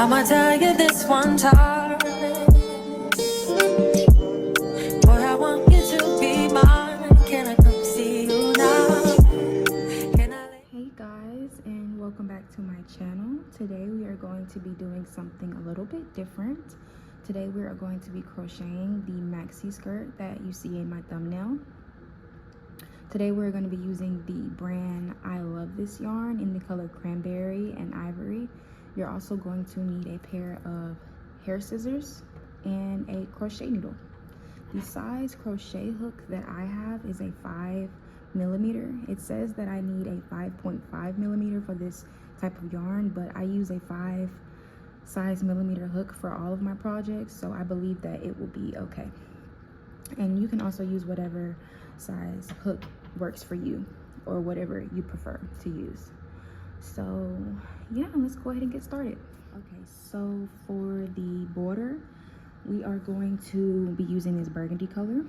I'ma tell you this one time. Boy, I want you to be mine. Can I come see you now? Hey guys, and welcome back to my channel. Today we are going to be doing something a little bit different. Today we are going to be crocheting the maxi skirt that you see in my thumbnail. Today we're going to be using the brand I Love This yarn in the color cranberry and ivory. You're also going to need a pair of hair scissors and a crochet needle. The size crochet hook that I have is a 5mm. It says that I need a 5.5mm for this type of yarn, but I use a 5 size millimeter hook for all of my projects, so I believe that it will be okay. And you can also use whatever size hook works for you or whatever you prefer to use. So yeah, let's go ahead and get started. Okay, so for the border, we are going to be using this burgundy color,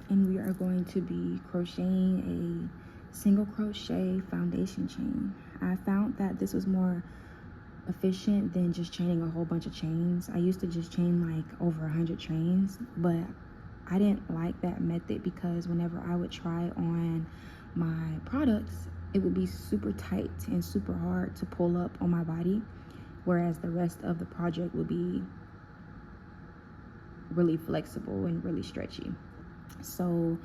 and we are going to be crocheting a single crochet foundation chain. I found that this was more efficient than just chaining a whole bunch of chains. I used to just chain like over 100 chains, but I didn't like that method because whenever I would try on my products, it would be super tight and super hard to pull up on my body, whereas the rest of the project would be really flexible and really stretchy. So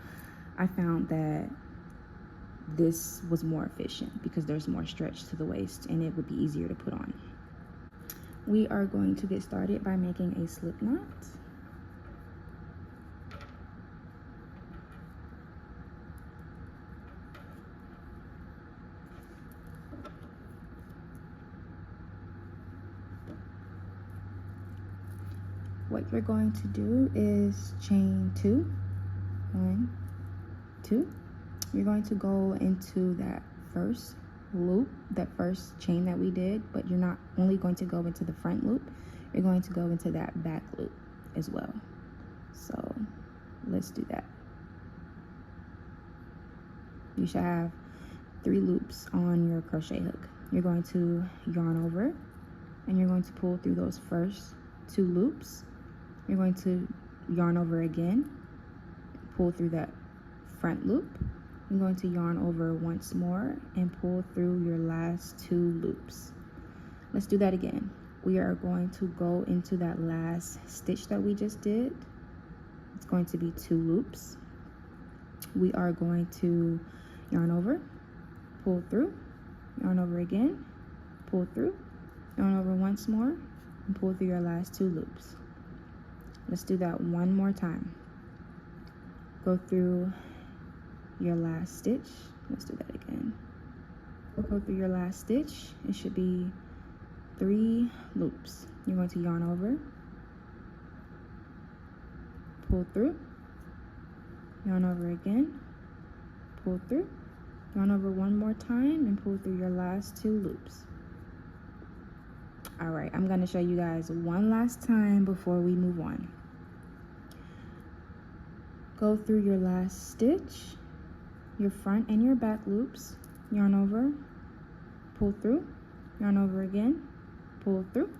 I found that this was more efficient because there's more stretch to the waist and it would be easier to put on. We are going to get started by making a slip knot. What you're going to do is chain 2, 1, 2. You're going to go into that first loop, that first chain that we did, but you're not only going to go into the front loop, you're going to go into that back loop as well. So let's do that. You should have 3 loops on your crochet hook. You're going to yarn over and you're going to pull through those first 2 loops. You're going to yarn over again, pull through that front loop. You're going to yarn over once more and pull through your last 2 loops. Let's do that again. We are going to go into that last stitch that we just did. It's going to be 2 loops. We are going to yarn over, pull through, yarn over again, pull through, yarn over once more, and pull through your last 2 loops. Let's do that one more time. Go through your last stitch. Let's do that again. Go through your last stitch. It should be 3 loops. You're going to yarn over, pull through, yarn over again, pull through, yarn over one more time, and pull through your last 2 loops. All right, I'm going to show you guys one last time before we move on. Go through your last stitch, your front and your back loops, yarn over, pull through, yarn over again, pull through,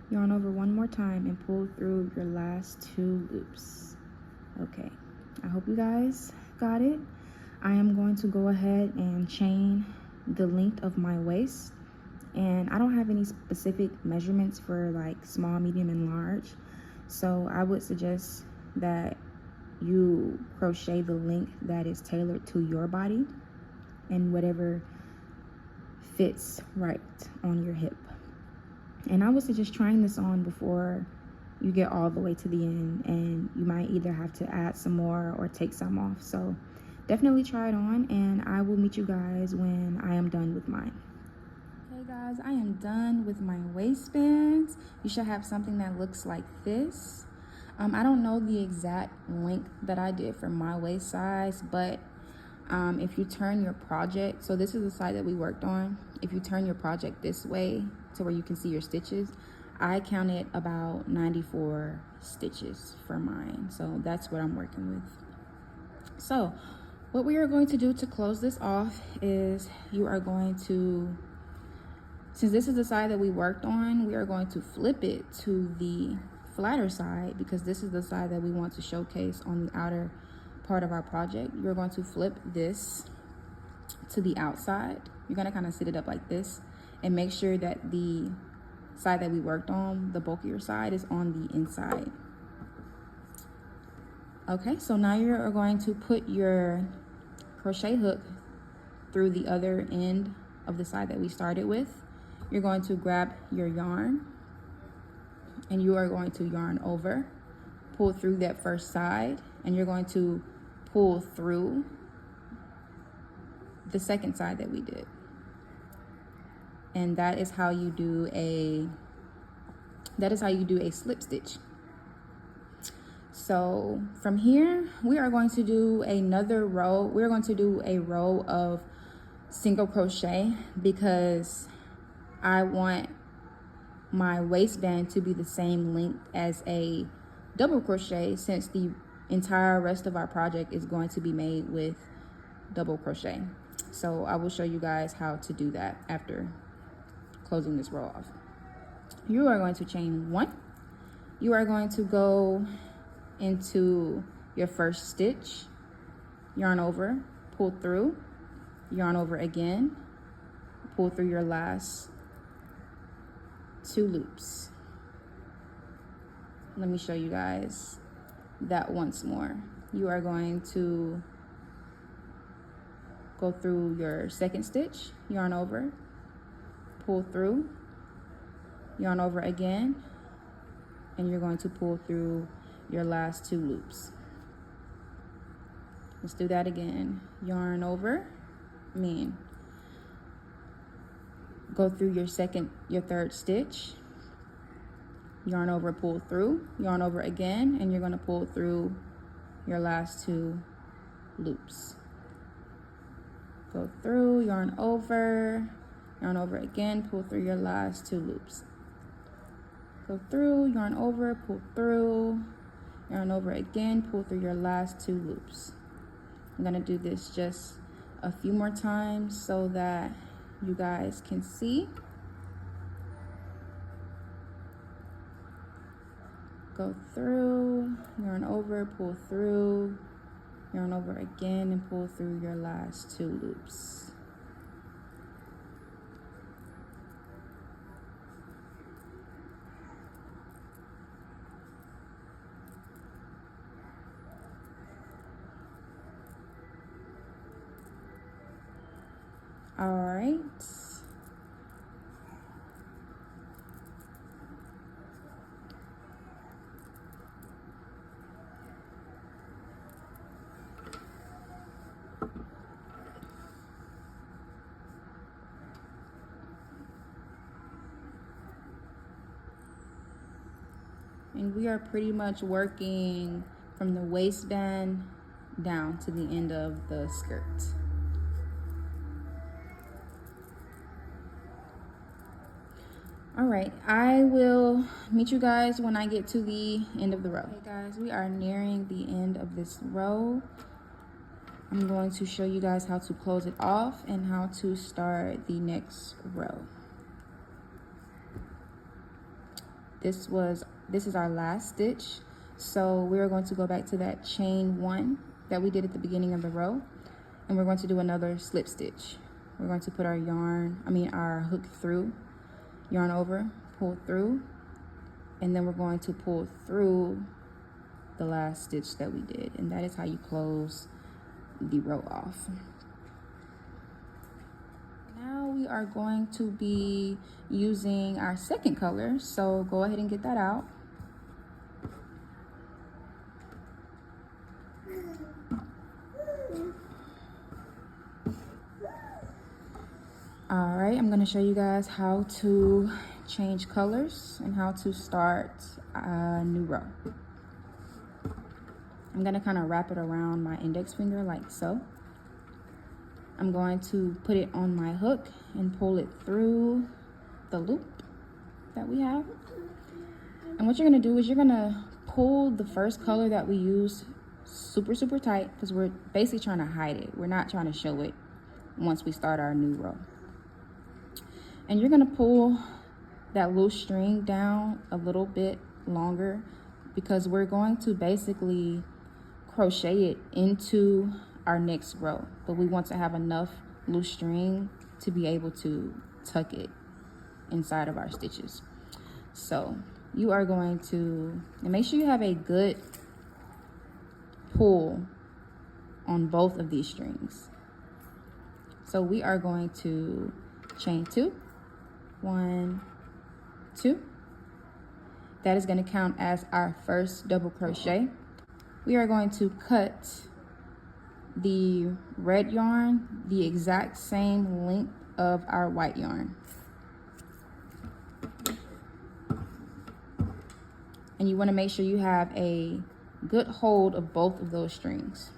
yarn over one more time, and pull through your last 2 loops. Okay, I hope you guys got it. I am going to go ahead and chain the length of my waist, and I don't have any specific measurements for like small, medium, and large, so I would suggest that you crochet the length that is tailored to your body and whatever fits right on your hip. And I would suggest trying this on before you get all the way to the end, and you might either have to add some more or take some off. So definitely try it on, and I will meet you guys when I am done with mine. Okay guys, I am done with my waistbands. You should have something that looks like this. I don't know the exact length that I did for my waist size, but if you turn your project, so this is the side that we worked on. If you turn your project this way to where you can see your stitches, I counted about 94 stitches for mine. So that's what I'm working with. So what we are going to do to close this off is you are going to Since this is the side that we worked on, we are going to flip it to the flatter side because this is the side that we want to showcase on the outer part of our project. You're going to flip this to the outside. You're going to kind of sit it up like this and make sure that the side that we worked on, the bulkier side, is on the inside. Okay, so now you're going to put your crochet hook through the other end of the side that we started with. You're going to grab your yarn and you are going to yarn over, pull through that first side, and you're going to pull through the second side that we did. And that is how you do a slip stitch. So from here, we are going to do another row. We're going to do a row of single crochet because I want my waistband to be the same length as a double crochet, since the entire rest of our project is going to be made with double crochet. So I will show you guys how to do that after closing this row off. You are going to chain 1. You are going to go into your first stitch, yarn over, pull through, yarn over again, pull through your last 2 loops. Let me show you guys that once more. You are going to go through your second stitch, yarn over, pull through, yarn over again, and you're going to pull through your last 2 loops. Let's do that again. Yarn over, go through your third stitch, yarn over, pull through, yarn over again, and you're going to pull through your last 2 loops. Go through, yarn over again, pull through your last 2 loops. Go through, yarn over, pull through, yarn over again, pull through your last 2 loops. I'm going to do this just a few more times so that you guys can see. Go through, yarn over, pull through, yarn over again, and pull through your last 2 loops. All right. And we are pretty much working from the waistband down to the end of the skirt. All right, I will meet you guys when I get to the end of the row. Okay guys, we are nearing the end of this row. I'm going to show you guys how to close it off and how to start the next row. This is our last stitch. So we're going to go back to that chain 1 that we did at the beginning of the row, and we're going to do another slip stitch. We're going to put our our hook through, yarn over, pull through, and then we're going to pull through the last stitch that we did, and that is how you close the row off. Now we are going to be using our second color, so go ahead and get that out. All right, I'm going to show you guys how to change colors and how to start a new row. I'm going to kind of wrap it around my index finger like so. I'm going to put it on my hook and pull it through the loop that we have. And what you're going to do is you're going to pull the first color that we use super, super tight, because we're basically trying to hide it. We're not trying to show it once we start our new row. And you're gonna pull that loose string down a little bit longer because we're going to basically crochet it into our next row, but we want to have enough loose string to be able to tuck it inside of our stitches. So you are going to, and make sure you have a good pull on both of these strings. So we are going to chain 2, 1, 2. That is going to count as our first double crochet. We are going to cut the red yarn the exact same length of our white yarn. And you want to make sure you have a good hold of both of those strings.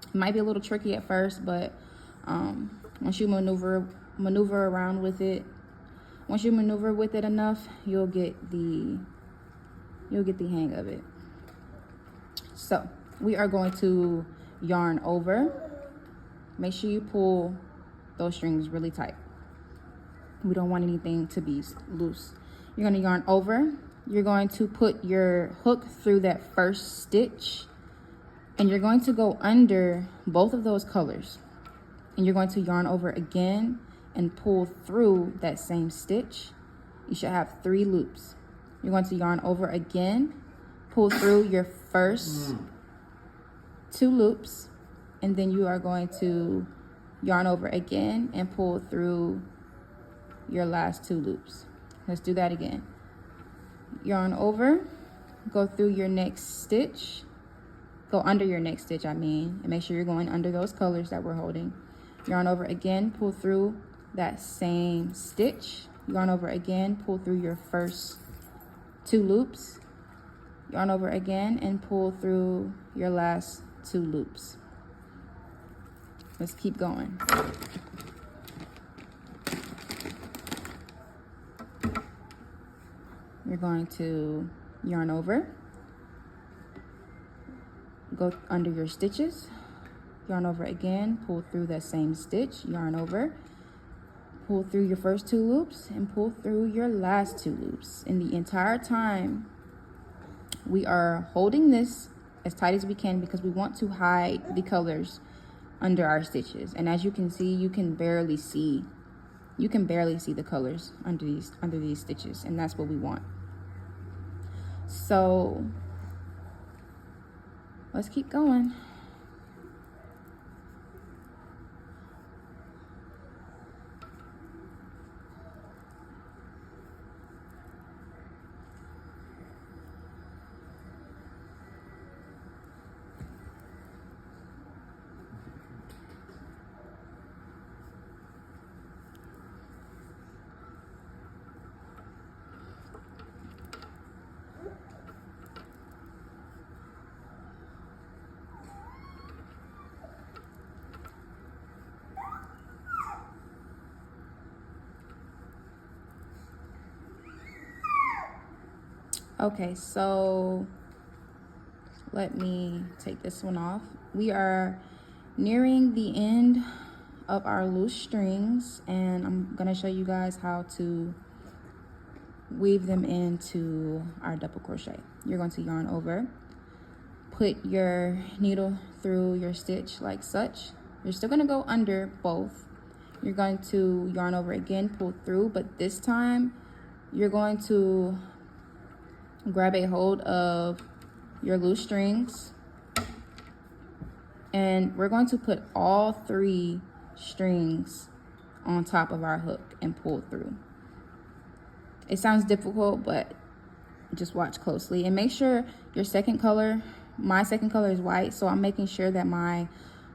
It might be a little tricky at first, but once you maneuver around with it, once you maneuver with it enough, you'll get the hang of it. So we are going to yarn over. Make sure you pull those strings really tight. We don't want anything to be loose. You're going to yarn over. You're going to put your hook through that first stitch, and you're going to go under both of those colors, and you're going to yarn over again and pull through that same stitch. You should have 3 loops. You're going to yarn over again, pull through your first 2 loops, and then you are going to yarn over again and pull through your last 2 loops. Let's do that again. Yarn over, go through your next stitch, go under your next stitch, and make sure you're going under those colors that we're holding. Yarn over again, pull through that same stitch, yarn over again, pull through your first 2 loops, yarn over again and pull through your last 2 loops. Let's keep going. You're going to yarn over, go under your stitches, yarn over again, pull through that same stitch, yarn over, pull through your first 2 loops and pull through your last 2 loops. And the entire time we are holding this as tight as we can because we want to hide the colors under our stitches. And as you can see, you can barely see the colors under these stitches, and that's what we want. So let's keep going. Okay, so let me take this one off. We are nearing the end of our loose strings, and I'm gonna show you guys how to weave them into our double crochet. You're going to yarn over, put your needle through your stitch like such. You're still gonna go under both. You're going to yarn over again, pull through, but this time you're going to grab a hold of your loose strings, and we're going to put all 3 strings on top of our hook and pull through. It sounds difficult, but just watch closely and make sure your second color, my second color is white, so I'm making sure that my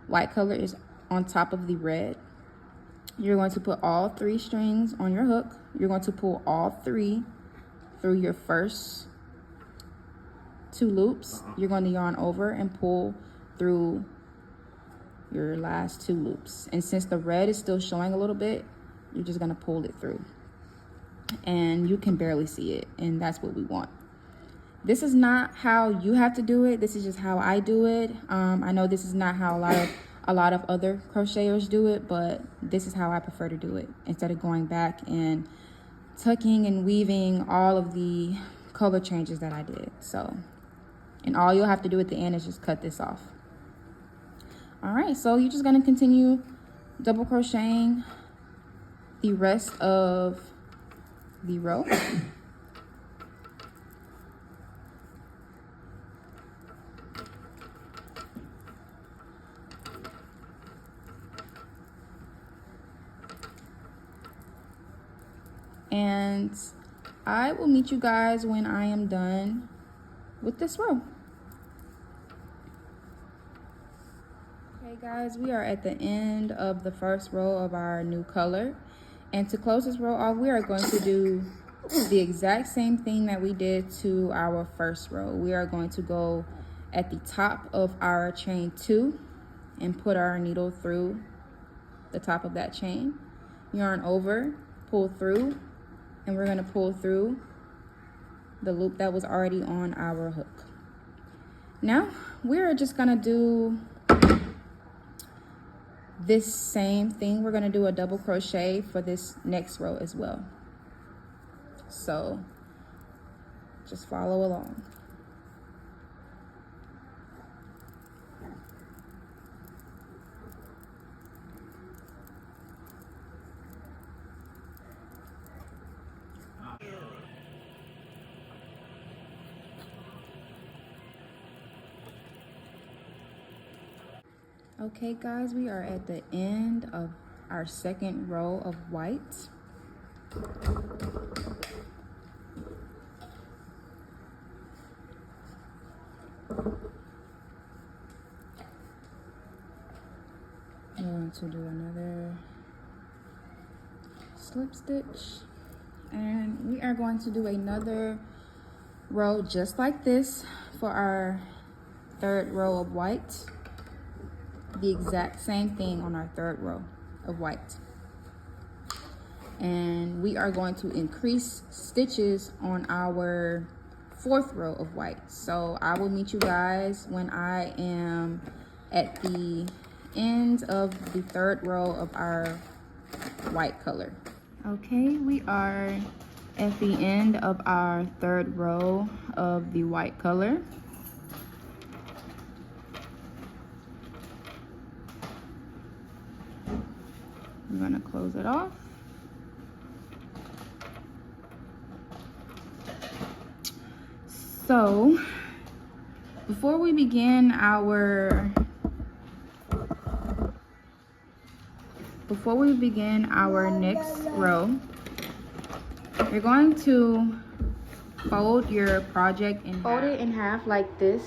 white color is on top of the red. You're going to put all 3 strings on your hook. You're going to pull all 3 through your first 2 loops. You're going to yarn over and pull through your last 2 loops. And since the red is still showing a little bit, you're just going to pull it through. And you can barely see it, and that's what we want. This is not how you have to do it. This is just how I do it. I know this is not how a lot of a lot of other crocheters do it, but this is how I prefer to do it, instead of going back and tucking and weaving all of the color changes that I did. So, and all you'll have to do at the end is just cut this off. All right, so you're just gonna continue double crocheting the rest of the row. And I will meet you guys when I am done with this row. Okay guys, we are at the end of the first row of our new color. And to close this row off, we are going to do the exact same thing that we did to our first row. We are going to go at the top of our chain 2 and put our needle through the top of that chain. Yarn over, pull through, and we're gonna pull through the loop that was already on our hook. Now, we're just gonna do this same thing. We're gonna do a double crochet for this next row as well. So, just follow along. Okay guys, we are at the end of our second row of white. I'm going to do another slip stitch, and we are going to do another row just like this for our third row of white. The exact same thing on our third row of white, and we are going to increase stitches on our fourth row of white. So I will meet you guys when I am at the end of the third row of our white color. Okay, we are at the end of our third row of the white color. I'm gonna close it off. So, before we begin our next row, you're going to fold your project in half. Fold it in half like this,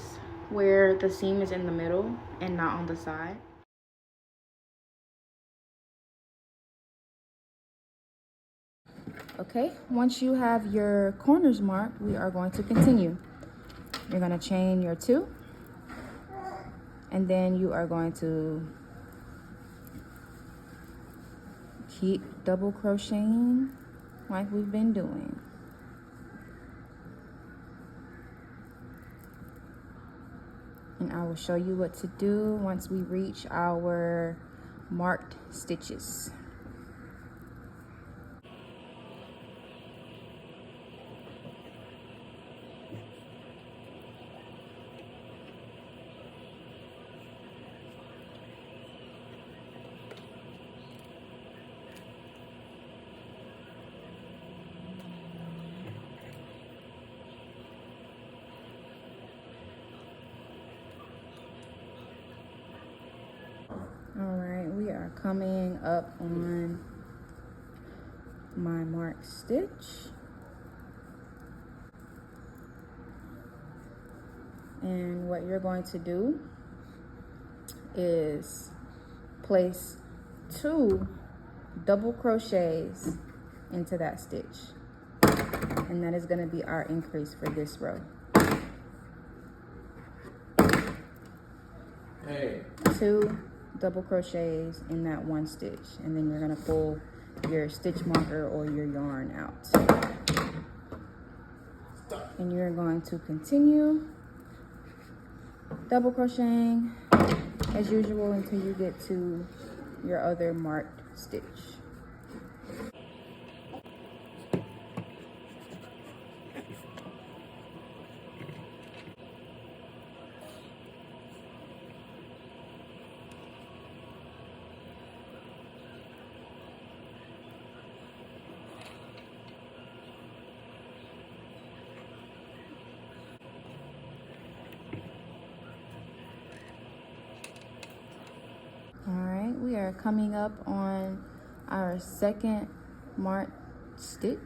where the seam is in the middle and not on the side. Okay, once you have your corners marked, we are going to continue. You're going to chain your 2, and then you are going to keep double crocheting like we've been doing. And I will show you what to do once we reach our marked stitches. Alright, we are coming up on my marked stitch. And what you're going to do is place 2 double crochets into that stitch. And that is going to be our increase for this row. Hey. 2 double crochets in that one stitch, and then you're going to pull your stitch marker or your yarn out, and you're going to continue double crocheting as usual until you get to your other marked stitch. Alright, we are coming up on our second marked stitch.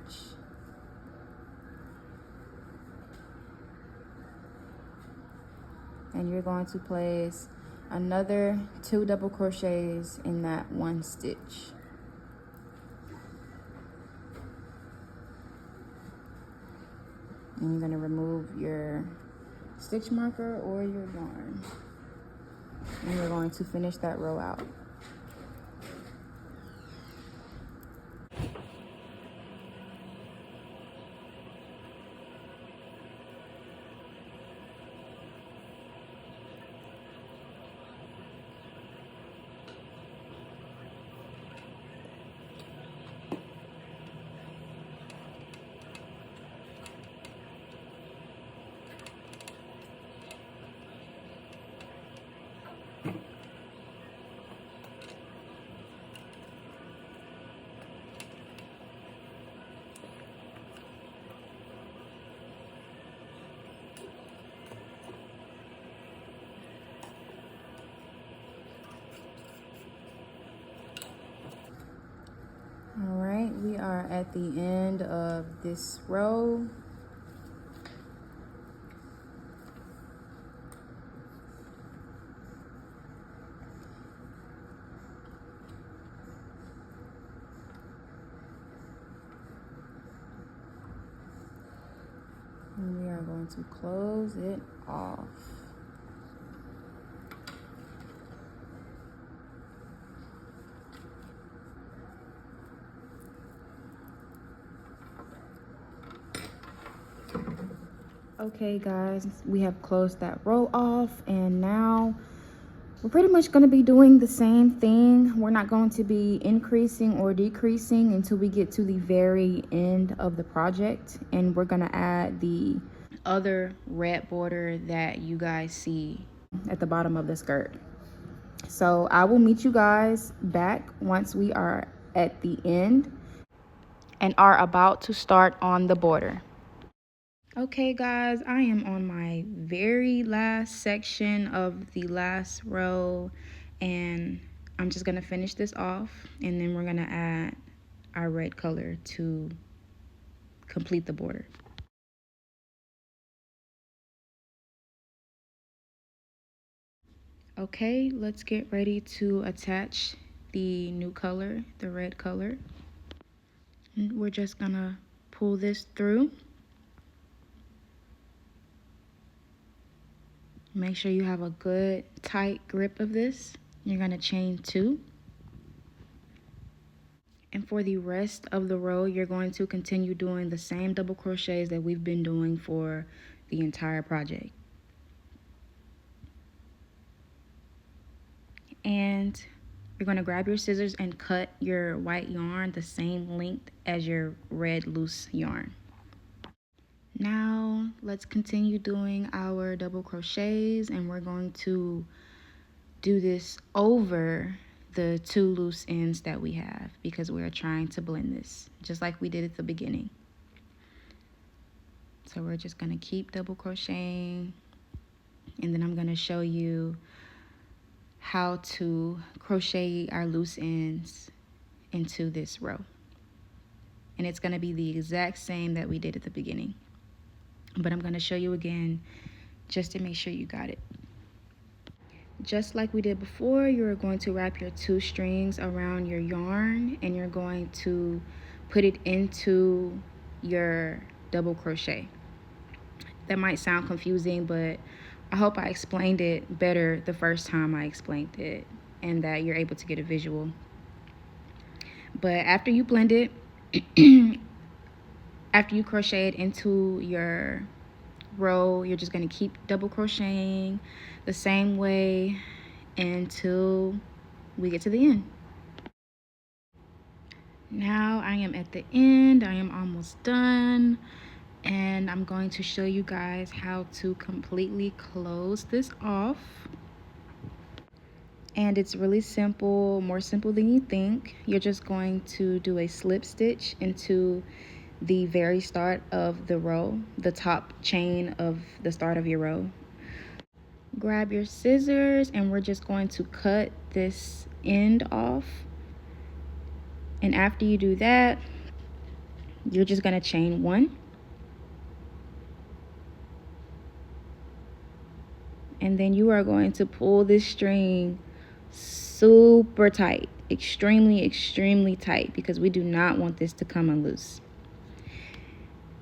And you're going to place another 2 double crochets in that one stitch. And you're going to remove your stitch marker or your yarn. And you're going to finish that row out. All right, we are at the end of this row. And we are going to close it off. Okay guys, we have closed that row off, and now we're pretty much going to be doing the same thing. We're not going to be increasing or decreasing until we get to the very end of the project, and we're going to add the other red border that you guys see at the bottom of the skirt. So I will meet you guys back once we are at the end and are about to start on the border. Okay guys, I am on my very last section of the last row, and I'm just gonna finish this off, and then we're gonna add our red color to complete the border. Okay, let's get ready to attach the new color, the red color. And we're just gonna pull this through. Make sure you have a good tight grip of this. You're gonna chain 2. And for the rest of the row, you're going to continue doing the same double crochets that we've been doing for the entire project. And you're gonna grab your scissors and cut your white yarn the same length as your red loose yarn. Now let's continue doing our double crochets, and we're going to do this over the 2 loose ends that we have, because we're trying to blend this just like we did at the beginning. So we're just going to keep double crocheting, and then I'm going to show you how to crochet our loose ends into this row. And it's going to be the exact same that we did at the beginning, but I'm going to show you again just to make sure you got it. Just like we did before, you're going to wrap your 2 strings around your yarn, and you're going to put it into your double crochet. That might sound confusing, but I hope I explained it better the first time I explained it, and that you're able to get a visual. But after you blend it, after you crochet it into your row, you're just going to keep double crocheting the same way until we get to the end. Now I am at the end. I am almost done, and I'm going to show you guys how to completely close this off. And it's really simple, more simple than you think. You're just going to do a slip stitch into the very start of the row, the top chain of the start of your row. Grab your scissors, and we're just going to cut this end off. And after you do that, you're just going to chain 1. And then you are going to pull this string super tight, extremely tight, because we do not want this to come unloose.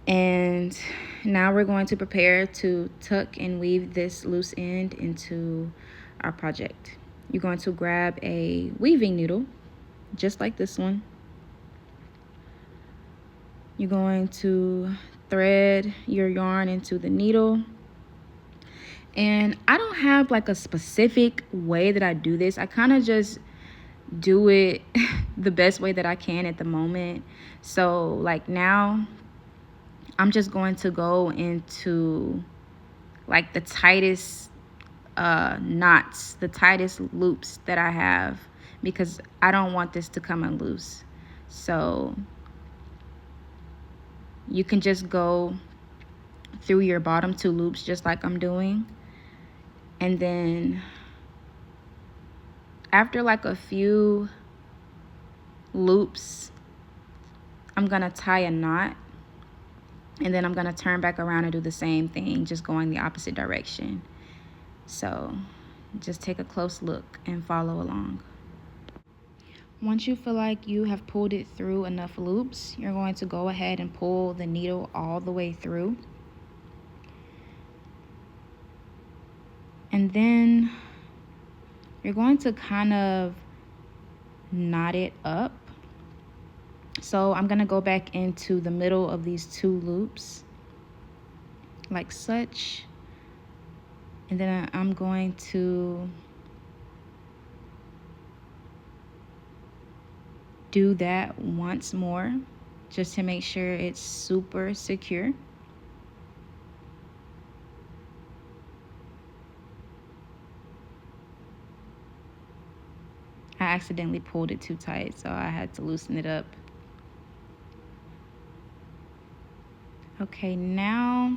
And now we're going to prepare to tuck and weave this loose end into our project. You're going to grab a weaving needle, just like this one. You're going to thread your yarn into the needle. And I don't have like a specific way that I do this. I kind of just do it the best way that I can at the moment. So like now I'm just going to go into like the tightest knots, the tightest loops that I have, because I don't want this to come unloose. So you can just go through your bottom 2 loops just like I'm doing. And then after like a few loops, I'm gonna tie a knot, and then I'm gonna turn back around and do the same thing, just going the opposite direction. So just take a close look and follow along. Once you feel like you have pulled it through enough loops, you're going to go ahead and pull the needle all the way through. And then you're going to kind of knot it up. So I'm going to go back into the middle of these 2 loops like such. And then I'm going to do that once more just to make sure it's super secure. I accidentally pulled it too tight, so I had to loosen it up. Okay, now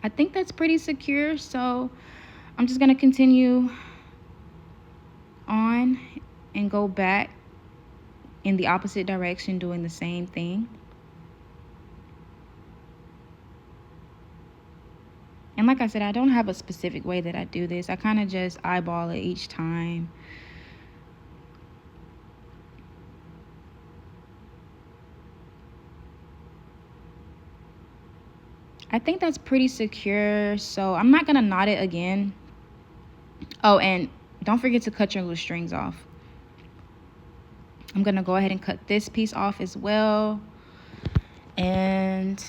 I think that's pretty secure, so I'm just gonna continue on and go back in the opposite direction doing the same thing. And like I said, I don't have a specific way that I do this. I kind of just eyeball it each time. I think that's pretty secure, so I'm not gonna knot it again. Oh, and don't forget to cut your loose strings off. I'm gonna go ahead and cut this piece off as well. And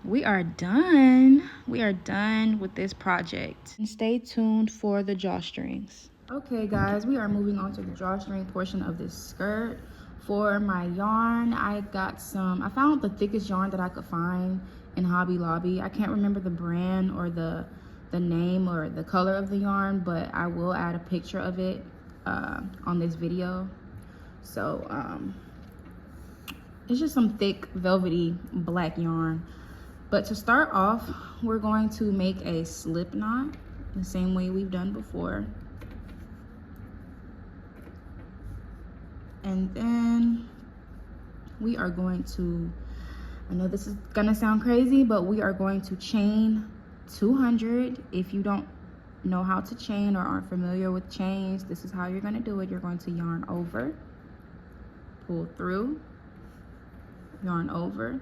we are done. We are done with this project. And stay tuned for the drawstrings. Okay guys, we are moving on to the drawstring portion of this skirt. For my yarn, I found the thickest yarn that I could find in Hobby Lobby. I can't remember the brand or the name or the color of the yarn, but I will add a picture of it on this video. So it's just some thick velvety black yarn. But to start off, we're going to make a slip knot the same way we've done before. And then we are going to, I know this is gonna sound crazy, but we are going to chain 200. If you don't know how to chain or aren't familiar with chains, this is how you're gonna do it. You're going to yarn over, pull through, yarn over,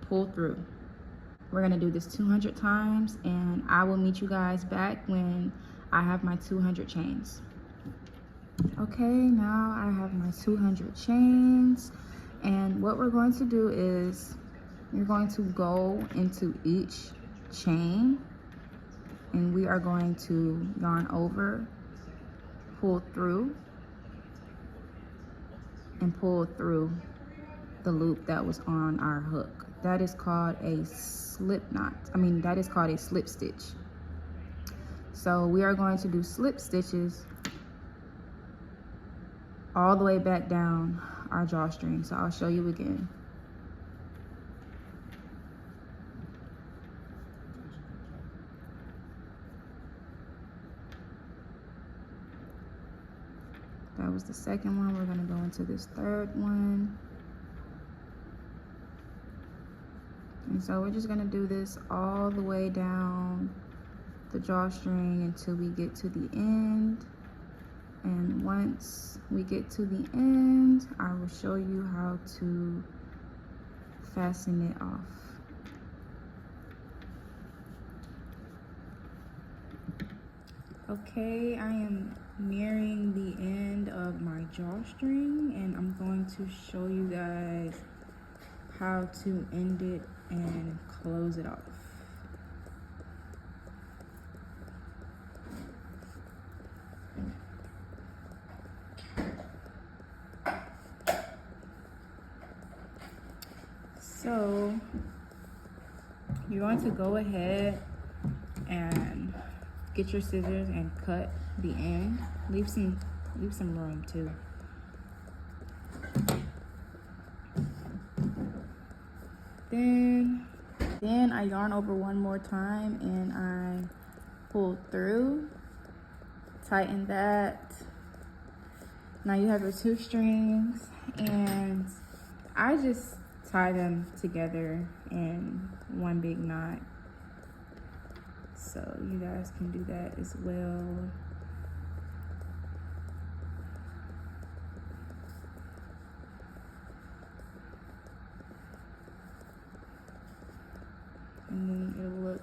pull through. We're gonna do this 200 times, and I will meet you guys back when I have my 200 chains. Okay, now I have my 200 chains, and what we're going to do is you're going to go into each chain and we are going to yarn over, pull through, and pull through the loop that was on our hook. That is called a slip knot. That is called a slip stitch. So we are going to do slip stitches all the way back down our drawstring. So I'll show you again. That was the second one. We're going to go into this third one. And so we're just going to do this all the way down the drawstring until we get to the end. And once we get to the end, I will show you how to fasten it off. Okay, I am nearing the end of my drawstring, and I'm going to show you guys how to end it and close it off. So you're going to go ahead and get your scissors and cut the end. Leave some room too. Then I yarn over one more time and I pull through, tighten that. Now you have your two strings, and I just tie them together in one big knot. So you guys can do that as well. And then it'll look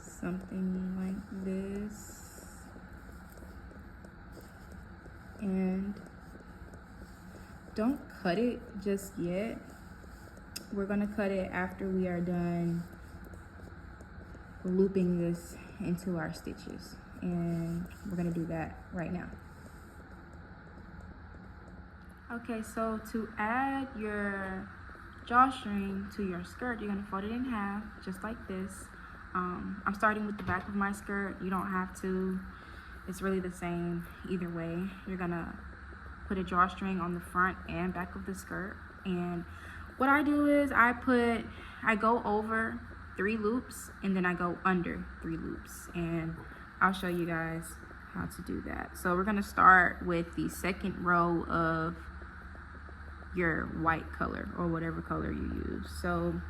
something like this. And don't cut it just yet. We're gonna cut it after we are done looping this into our stitches, and we're gonna do that right now. Okay, so to add your drawstring to your skirt, you're gonna fold it in half just like this. I'm starting with the back of my skirt. You don't have to, it's really the same either way. You're gonna put a drawstring on the front and back of the skirt, and what I do is I go over 3 loops and then I go under 3 loops, and I'll show you guys how to do that. So we're gonna start with the second row of your white color or whatever color you use. So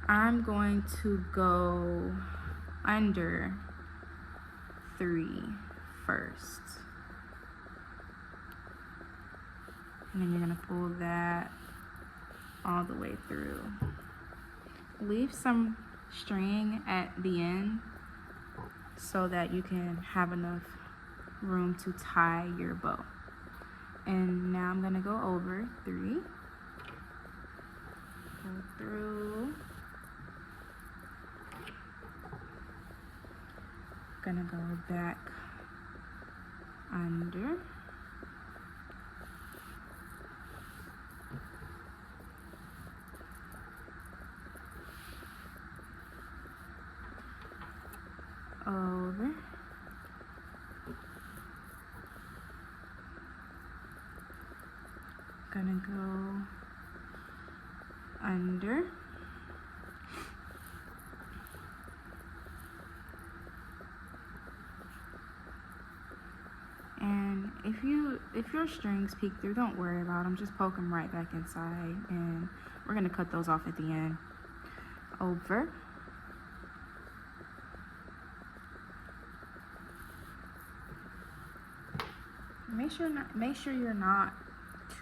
I'm going to go under 3 first, and then you're gonna pull that all the way through. Leave some string at the end so that you can have enough room to tie your bow. And now I'm gonna go over 3, go through, gonna go back under, over, gonna go under, and if your strings peek through, don't worry about them, just poke them right back inside, and we're gonna cut those off at the end. Over, make sure you're not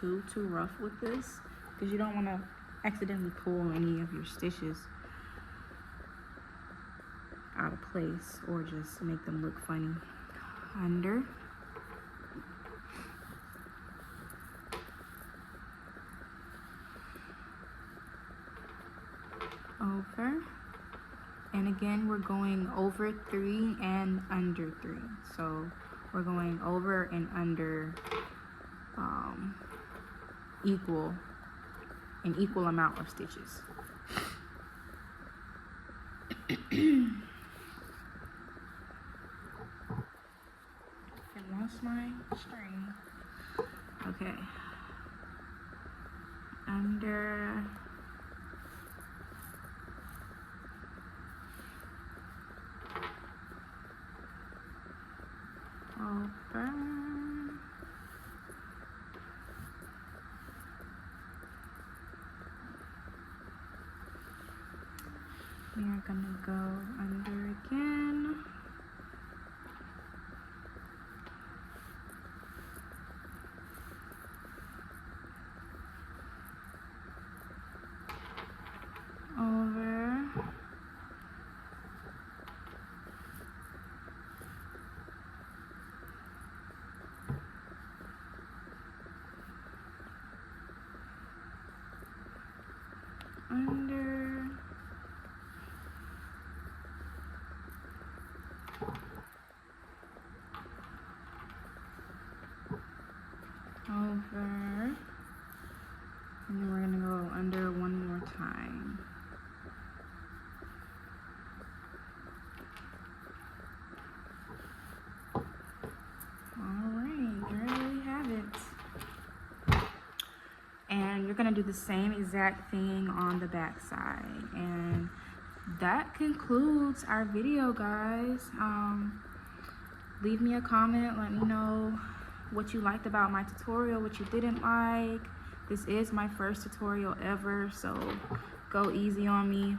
too rough with this, because you don't want to accidentally pull any of your stitches out of place or just make them look funny. Under, over, And again, we're going over 3 and under 3. So we're going over and under an equal amount of stitches. I lost my string. Okay. Under. Over. We are gonna go under again. Over. Under. Over. And then we're gonna go under one more time. Alright, there we have it. And you're gonna do the same exact thing on the back side. And that concludes our video, guys. Leave me a comment, let me know what you liked about my tutorial, what you didn't like. This is my first tutorial ever, so go easy on me.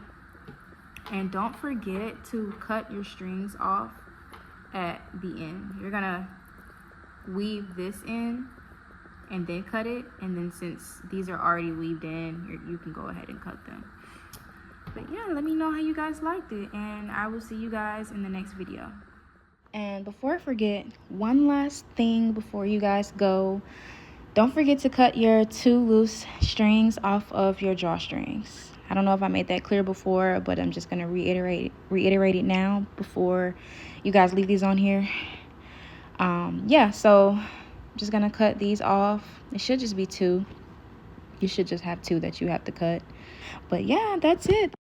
And don't forget to cut your strings off at the end. You're gonna weave this in and then cut it, and then since these are already weaved in, you can go ahead and cut them. But yeah, let me know how you guys liked it, and I will see you guys in the next video. And before I forget, one last thing before you guys go, don't forget to cut your 2 loose strings off of your drawstrings. I don't know if I made that clear before, but I'm just gonna reiterate it now before you guys leave these on here. Yeah, so I'm just gonna cut these off. It should just be 2. You should just have 2 that you have to cut. But yeah, that's it.